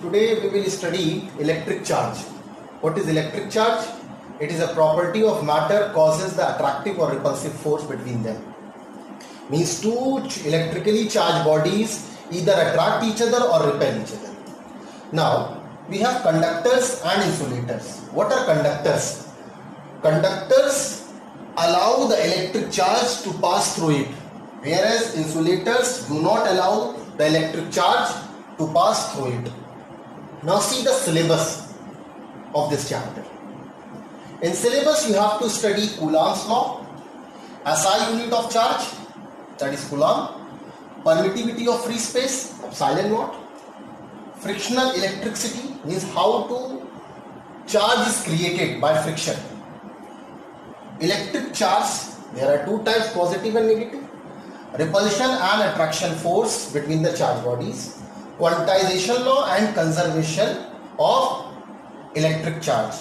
Today we will study electric charge. What is electric charge? It is a property of matter causes the attractive or repulsive force between them. Means two electrically charged bodies either attract each other or repel each other. Now we have conductors and insulators. What are conductors? Conductors allow the electric charge to pass through it, whereas insulators do not allow the electric charge to pass through it. Now see the syllabus of this chapter. In syllabus you have to study Coulomb's law, SI unit of charge, that is Coulomb, permittivity of free space, epsilon naught, frictional electricity means how to charge is created by friction. Electric charge, there are two types, positive and negative, repulsion and attraction force between the charge bodies, quantization law and conservation of electric charge,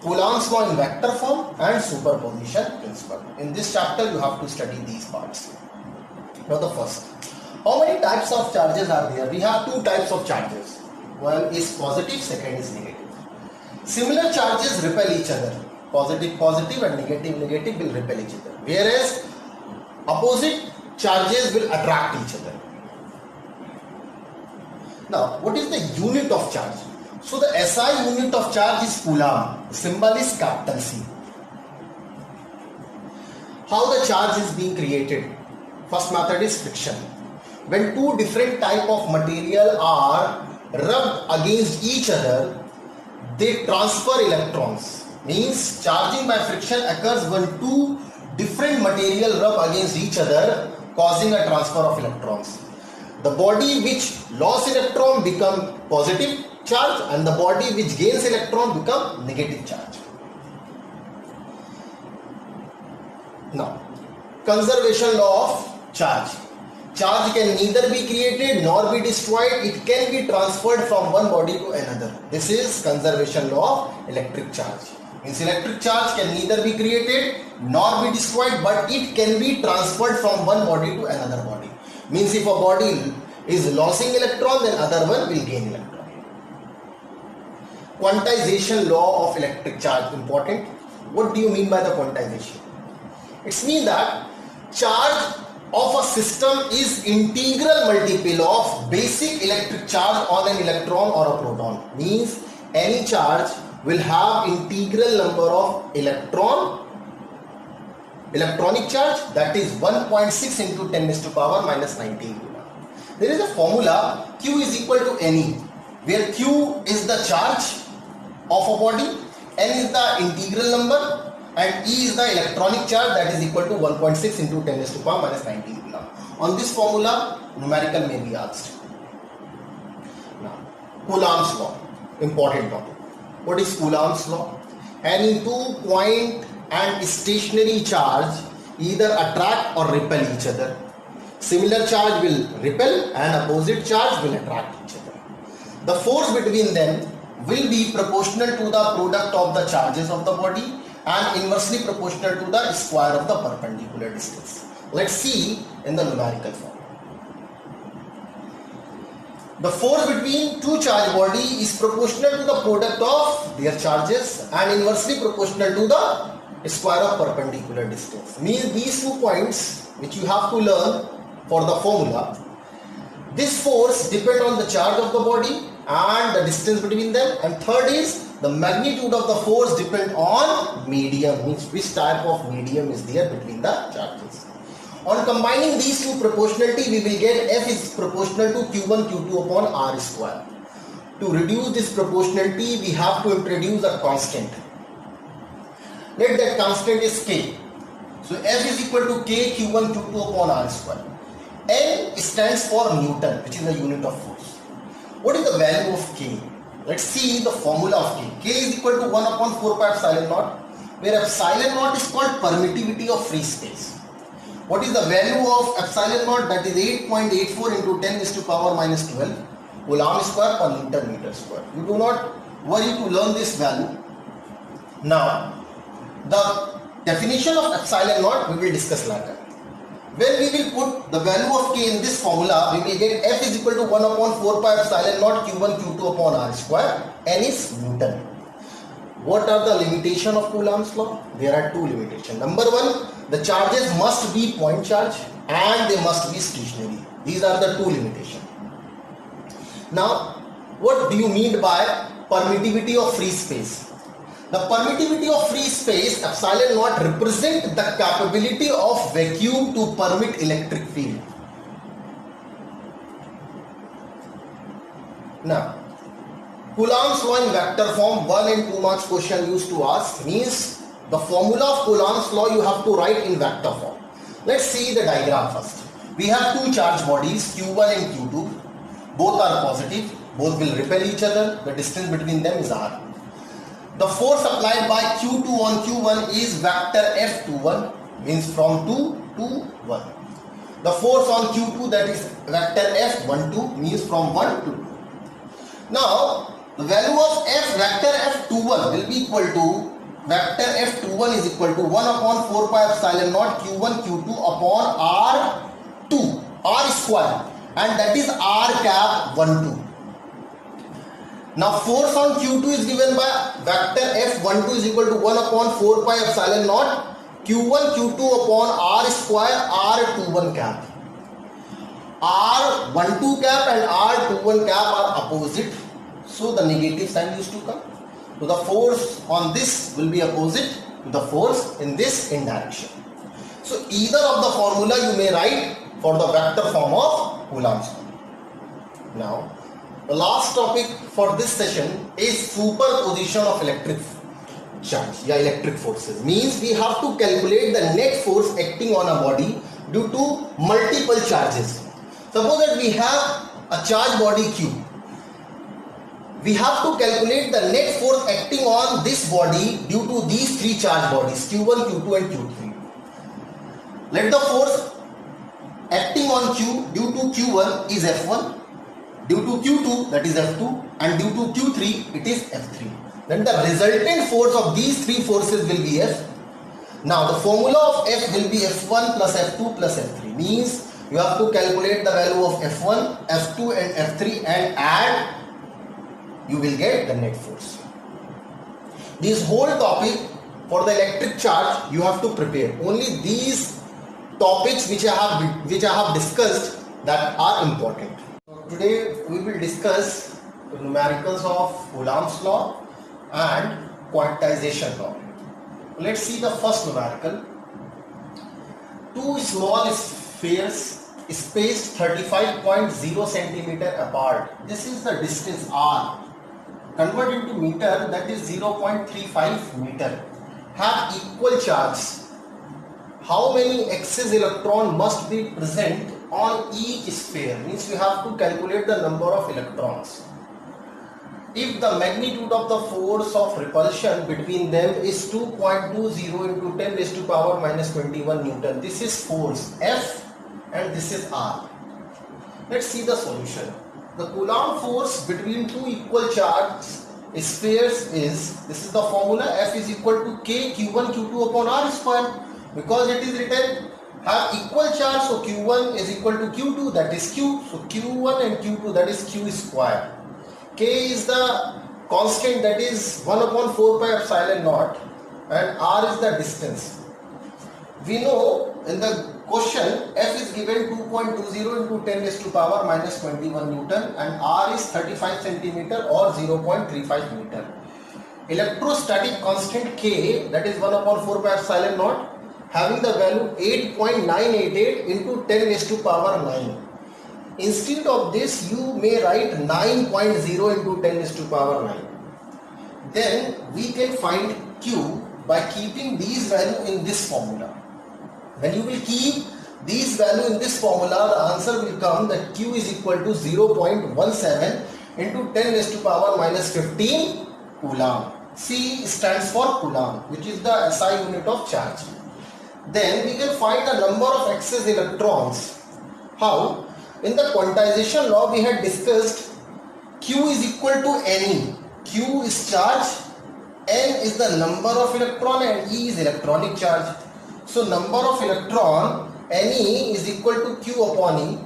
Coulomb's law in vector form and superposition principle. In this chapter you have to study these parts. Now the first, how many types of charges are there? We have two types of charges. One is positive, second is negative. Similar charges repel each other. Positive and negative will repel each other. Whereas opposite charges will attract each other. Now, what is the unit of charge? So the SI unit of charge is Coulomb. The symbol is capital C. How the charge is being created? First method is friction. When two different type of material are rubbed against each other, they transfer electrons. Means charging by friction occurs when two different material rub against each other, causing a transfer of electrons. The body which lost electron become positive charge and the body which gains electron become negative charge. Now, conservation law of charge. Charge can neither be created nor be destroyed. It can be transferred from one body to another. This is conservation law of electric charge. Means electric charge can neither be created nor be destroyed, but it can be transferred from one body to another body. Means if a body is losing electron, then other one will gain electron. Quantization law of electric charge, important. What do you mean by the quantization? It means that charge of a system is integral multiple of basic electric charge on an electron or a proton. Means any charge will have integral number of electronic charge, that is 1.6 into 10 raised to power minus 19. There is a formula, Q is equal to Ne, where Q is the charge of a body, N is the integral number and E is the electronic charge, that is equal to 1.6 into 10 raised to power minus 19 coulomb. On this formula, numerical may be asked. Now, Coulomb's law, important topic. What is Coulomb's law? Any 2 point and stationary charge either attract or repel each other. Similar charge will repel and opposite charge will attract each other. The force between them will be proportional to the product of the charges of the body and inversely proportional to the square of the perpendicular distance. Let's see in the numerical form. The force between two charge body is proportional to the product of their charges and inversely proportional to the square of perpendicular distance. Means these 2 points which you have to learn for the formula. This force depends on the charge of the body and the distance between them, and third is the magnitude of the force depends on medium, means which type of medium is there between the charges. On combining these two proportionality, we will get F is proportional to Q1 Q2 upon R square. To reduce this proportionality, we have to introduce a constant. Let that constant is K. So F is equal to K Q1 Q2 upon R square. N stands for Newton, which is the unit of force. What is the value of K? Let's see the formula of K. K is equal to 1 upon 4 pi epsilon naught, where epsilon naught is called permittivity of free space. What is the value of epsilon naught? That is 8.84 into 10 raised to power minus 12 Coulomb square per Newton meter square. You do not worry to learn this value. Now, the definition of epsilon naught we will discuss later. When we will put the value of K in this formula, we will get F is equal to 1 upon 4 pi epsilon naught Q1 Q2 upon R square. N is Newton. What are the limitation of Coulomb's law? There are two limitations. Number one, the charges must be point charge and they must be stationary. These are the two limitations. Now, what do you mean by permittivity of free space? The permittivity of free space epsilon naught represent the capability of vacuum to permit electric field. Now, Coulomb's law in vector form, 1 and 2 marks question used to ask, means the formula of Coulomb's law you have to write in vector form. Let's see the diagram first. We have two charge bodies Q1 and Q2. Both are positive. Both will repel each other. The distance between them is R. The force applied by Q2 on Q1 is vector F21, means from 2 to 1. The force on Q2, that is vector F12, means from 1 to 2. Now, the value of F vector F21 will be equal to vector F21 is equal to 1 upon 4 pi epsilon naught Q1 Q2 upon R2, R square, and that is R cap 12. Now, force on Q2 is given by vector F12 is equal to 1 upon 4 pi epsilon naught Q1 Q2 upon R square R21 cap. R12 cap and R21 cap are opposite, so the negative sign used to come. So the force on this will be opposite to the force in this in direction. So either of the formula you may write for the vector form of Coulomb's law. Now, the last topic for this session is superposition of electric charge, electric forces. Means we have to calculate the net force acting on a body due to multiple charges. Suppose that we have a charge body Q. We have to calculate the net force acting on this body due to these three charge bodies Q1, Q2 and Q3. Let the force acting on Q due to Q1 is F1, due to Q2 that is F2, and due to Q3 it is F3. Then the resultant force of these three forces will be F. Now the formula of F will be F1 plus F2 plus F3, means you have to calculate the value of F1, F2 and F3 and add, you will get the net force. This whole topic for the electric charge you have to prepare. Only these topics which I have discussed that are important. So today we will discuss the numericals of Coulomb's law and quantization law. Let's see the first numerical. Two small spheres spaced 35.0 centimeter apart. This is the distance R. Convert into meter, that is 0.35 meter. Have equal charge. How many excess electron must be present on each sphere? Means we have to calculate the number of electrons. If the magnitude of the force of repulsion between them is 2.20 into 10 raised to power minus 21 Newton. This is force F and this is R. Let's see the solution. The Coulomb force between two equal charged spheres is, this is the formula, F is equal to K Q1 Q2 upon R square. Because it is written have equal charge, so Q1 is equal to Q2, that is Q. So Q1 and Q2, that is Q square. K is the constant, that is 1 upon 4 pi epsilon naught, and R is the distance. We know in the question F is given 2.20 into 10 raised to power minus 21 Newton and R is 35 centimeter or 0.35 meter. Electrostatic constant K, that is 1 upon 4 pi epsilon naught, having the value 8.988 into 10 raised to power 9. Instead of this, you may write 9.0 into 10 raised to power 9. Then we can find Q by keeping these value in this formula. When you will keep these value in this formula, the answer will come that Q is equal to 0.17 into 10 raised to power minus 15 Coulomb. C stands for Coulomb, which is the SI unit of charge. Then we can find the number of excess electrons. How? In the quantization law we had discussed Q is equal to Ne. Q is charge, N is the number of electron and E is electronic charge. So number of electron Ne is equal to Q upon E.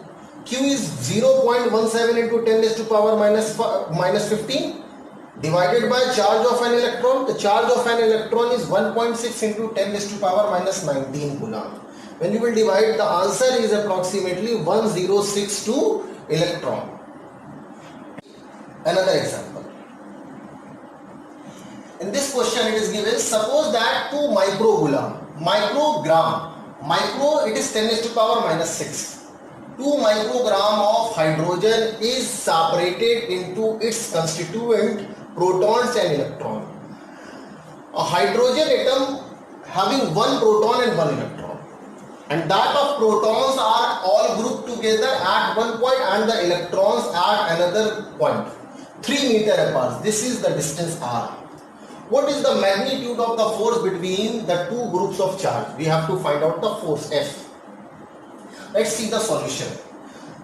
Q is 0.17 into 10 raised to power minus 15 divided by charge of an electron. The charge of an electron is 1.6 into 10 raised to power minus 19 coulomb. When you will divide, the answer is approximately 1062 electron. Another example. In this question it is given, suppose that 2 microgram, it is 10 raised to power minus 6. 2 microgram of hydrogen is separated into its constituent protons and electrons. A hydrogen atom having 1 proton and 1 electron, and that of protons are all grouped together at one point and the electrons at another point, 3 meters apart. This is the distance r. What is the magnitude of the force between the two groups of charge? We have to find out the force F. Let's see the solution.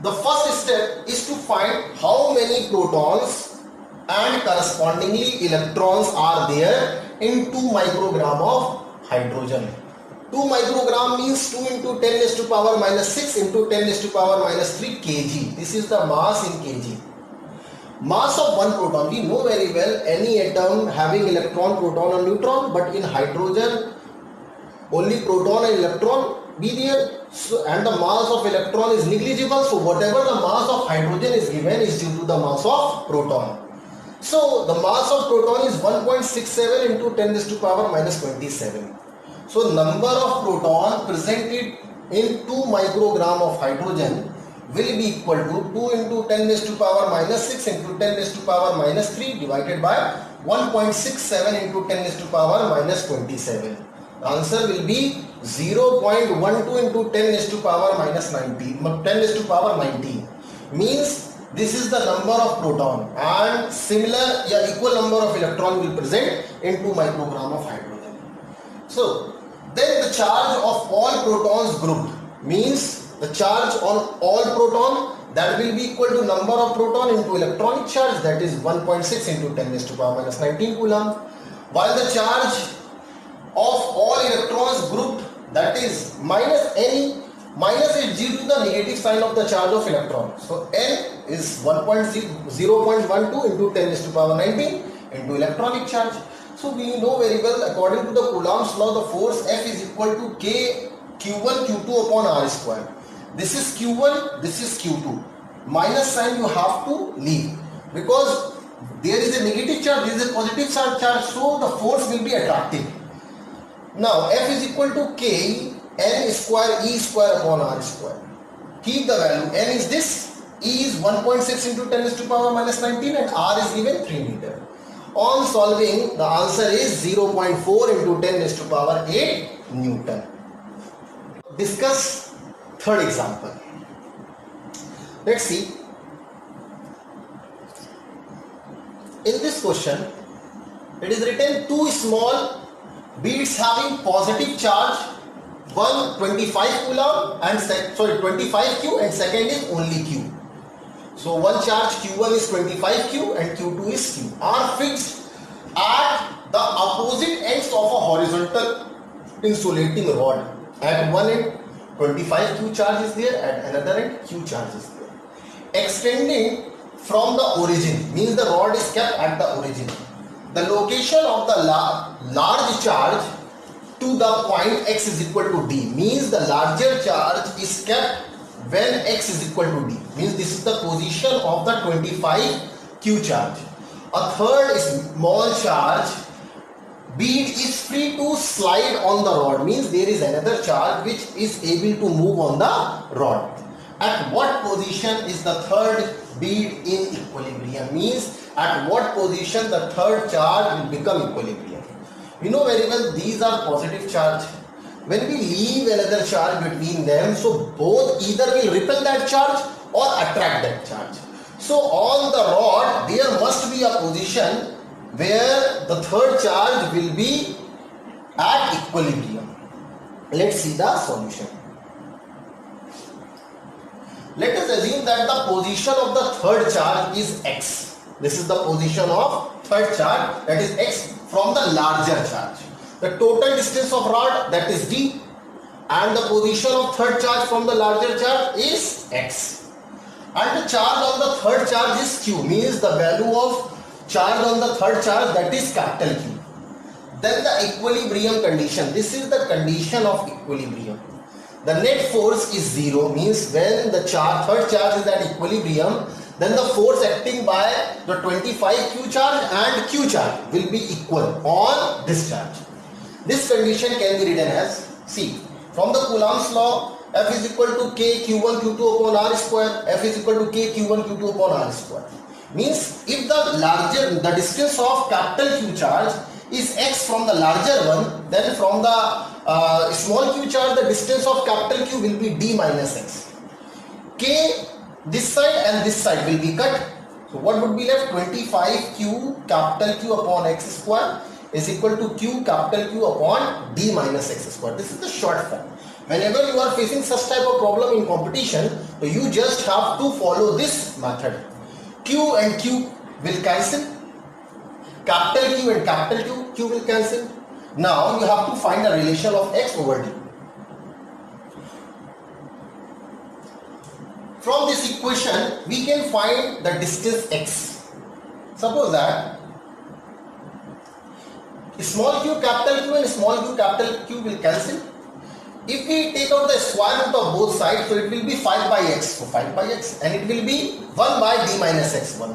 The first step is to find how many protons and correspondingly electrons are there in 2 microgram of hydrogen. 2 microgram means 2 into 10 raised to power minus 6 into 10 raised to power minus 3 kg. This is the mass in kg. Mass of 1 proton, we know very well any atom having electron, proton or neutron, but in hydrogen only proton and electron be there. So, and the mass of electron is negligible, so whatever the mass of hydrogen is given is due to the mass of proton. So the mass of proton is 1.67 into 10 raised to power minus 27. So number of proton presented in 2 microgram of hydrogen will be equal to 2 into 10 raised to power minus 6 into 10 raised to power minus 3 divided by 1.67 into 10 raised to power minus 27. The answer will be 0.12 into 10 raised to power minus 19, 10 raised to power 19. Means this is the number of proton and similar equal number of electron will present in 2 microgram of hydrogen. So then the charge of all protons grouped means the charge on all proton, that will be equal to number of proton into electronic charge, that is 1.6 into 10 raised to power minus 19 coulomb, while the charge of all electrons grouped, that is minus N, minus is due to the negative sign of the charge of electron. So N is 0.12 into 10 raised to power 19 into electronic charge. So we know very well, according to the Coulomb's law, the force F is equal to K Q1 Q2 upon R square. This is Q1, this is Q2. Minus sign you have to leave because there is a negative charge, there is a positive charge, so the force will be attractive. Now F is equal to K N square E square upon R square. Keep the value. N is this, E is 1.6 into 10 raised to power minus 19 and R is given 3 meter. On solving, the answer is 0.4 into 10 raised to power 8 Newton. Discuss third example. Let's see. In this question, it is written 2 small beads having positive charge, one 25 coulomb and 25 Q and second is only Q. So one charge Q1 is 25 Q and Q2 is Q, are fixed at the opposite ends of a horizontal insulating rod. At one end 25 Q charge is there, at another end Q charge is there. Extending from the origin means the rod is kept at the origin. The location of the large charge to the point x is equal to d means the larger charge is kept when x is equal to d, means this is the position of the 25 Q charge. A third small charge bead is free to slide on the rod, means there is another charge which is able to move on the rod. At what position is the third bead in equilibrium, means at what position the third charge will become equilibrium. We know very well these are positive charge. When we leave another charge between them, so both either will repel that charge or attract that charge. So on the rod there must be a position where the third charge will be at equilibrium. Let's see the solution. Let us assume that the position of the third charge is x. This is the position of third charge, that is x from the larger charge. The total distance of rod, that is d, and the position of third charge from the larger charge is x, and the charge on the third charge is q, means the value of charge on the third charge, that is capital Q. Then the equilibrium condition, this is the condition of equilibrium. The net force is 0, means when the third charge is at equilibrium, then the force acting by the 25 Q charge and Q charge will be equal on this charge. This condition can be written as, see, from the Coulomb's law, F is equal to K Q1 Q2 upon R square, F is equal to K Q1 Q2 upon R square. Means if the distance of capital Q charge is x from the larger one, then from the small q charge the distance of capital Q will be d minus x. K, this side and this side will be cut. So what would be left? 25q capital Q upon x square is equal to q capital Q upon d minus x square. This is the short form. Whenever you are facing such type of problem in competition, so you just have to follow this method. Q and Q will cancel. Capital Q and capital Q will cancel. Now you have to find a relation of x over d. From this equation, we can find the distance x. Suppose that small q capital Q and small q capital Q will cancel. If we take out the square root of both sides, so it will be 5 by x. So 5 by x, and it will be 1 by d minus x. 1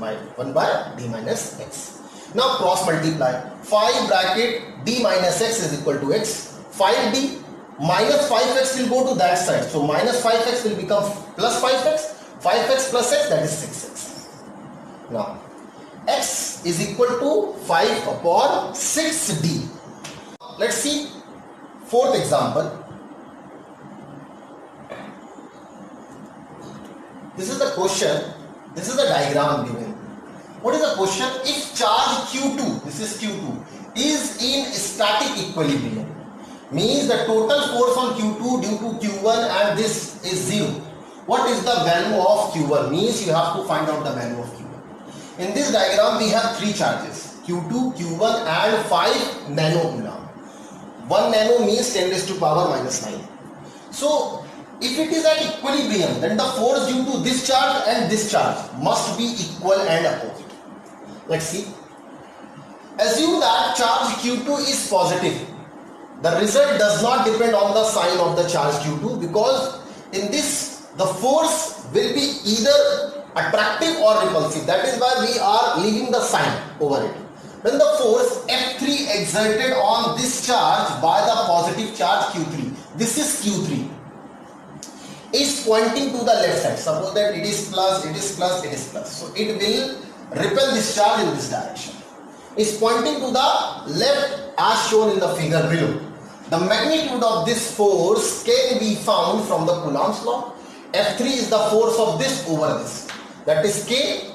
by d minus x. Now cross multiply. 5 bracket d minus x is equal to x. 5d minus 5x will go to that side. So minus 5x will become plus 5x. 5x plus x, that is 6x. Now x is equal to 5 upon 6d. Let's see fourth example. This is the question. This is the diagram given. What is the question? If charge Q2, this is Q2, is in static equilibrium, means the total force on Q2 due to Q1 and this is 0. What is the value of Q1? Means you have to find out the value of Q1. In this diagram, we have three charges, Q2, Q1 and 5 nanocoulomb. 1 nano means 10 raised to power minus 9. So, if it is at equilibrium, then the force due to this charge and this charge must be equal and opposite. Let's see. Assume that charge Q2 is positive. The result does not depend on the sign of the charge Q2, because in this the force will be either attractive or repulsive. That is why we are leaving the sign over it. Then the force F3 exerted on this charge by the positive charge Q3. This is Q3. Is pointing to the left side. Suppose that it is plus, it is plus, it is plus. So it will repel this charge in this direction. Is pointing to the left as shown in the figure below. The magnitude of this force can be found from the Coulomb's law. F3 is the force of this over this. That is K,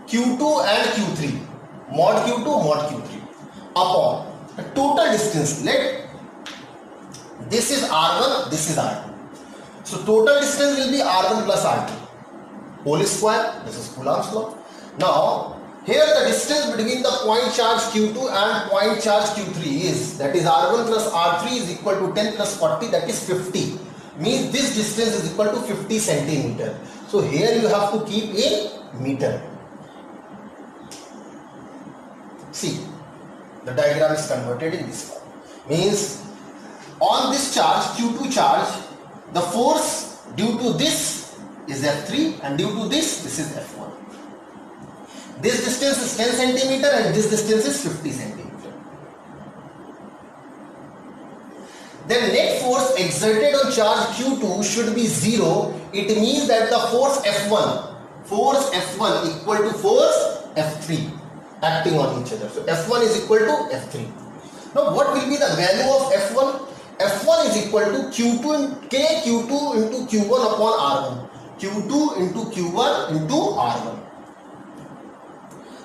Q2 and Q3. Mod Q2, mod Q3. Upon the total distance. Let this is R1, this is R2. So total distance will be R1 plus R2 whole square. This is Coulomb's law. Now here the distance between the point charge Q2 and point charge Q3 is, that is R1 plus R3 is equal to 10 plus 40, that is 50. Means this distance is equal to 50 centimeter. So here you have to keep in meter. See, the diagram is converted in this form. Means on this charge, Q2 charge, the force due to this is F3 and due to this is F1. This distance is 10 centimeter and this distance is 50 centimeter. Then net force exerted on charge Q2 should be 0. It means that the force F1 equal to force F3 acting on each other. So F1 is equal to F3. Now what will be the value of F1? F1 is equal to Q2 and K Q2 into Q1 upon R1. Q2 into Q1 into R1.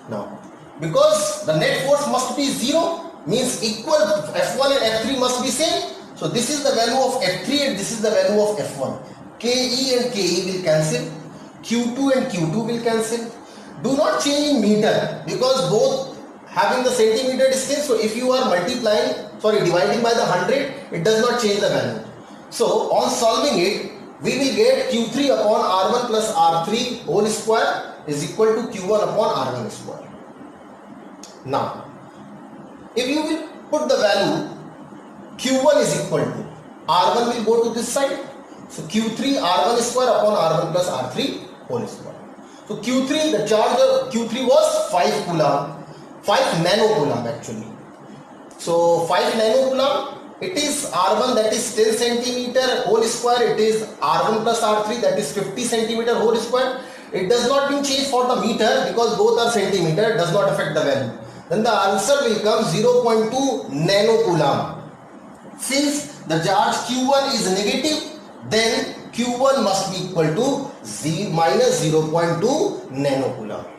Now, because the net force must be 0, means equal, F1 and F3 must be same. So this is the value of F3 and this is the value of F1. KE and KE will cancel. Q2 and Q2 will cancel. Do not change in meter, because both having the centimeter distance. So if you are dividing by the 100, it does not change the value. So on solving it, we will get Q3 upon R1 plus R3 whole square is equal to Q1 upon R1 square. Now, if you will put the value, Q1 is equal to R1 will go to this side. So Q3 R1 square upon R1 plus R3 whole square. So Q3, the charge of Q3 was 5 coulomb, 5 nanocoulomb actually. So 5 nanocoulomb, it is R1 that is 10 centimeter whole square, it is R1 plus R3 that is 50 centimeter whole square. It does not been changed for the meter because both are centimeter, does not affect the value. Then the answer will come 0.2 nanocoulomb. Since the charge Q1 is negative, then Q1 must be equal to minus 0.2 nanocoulomb.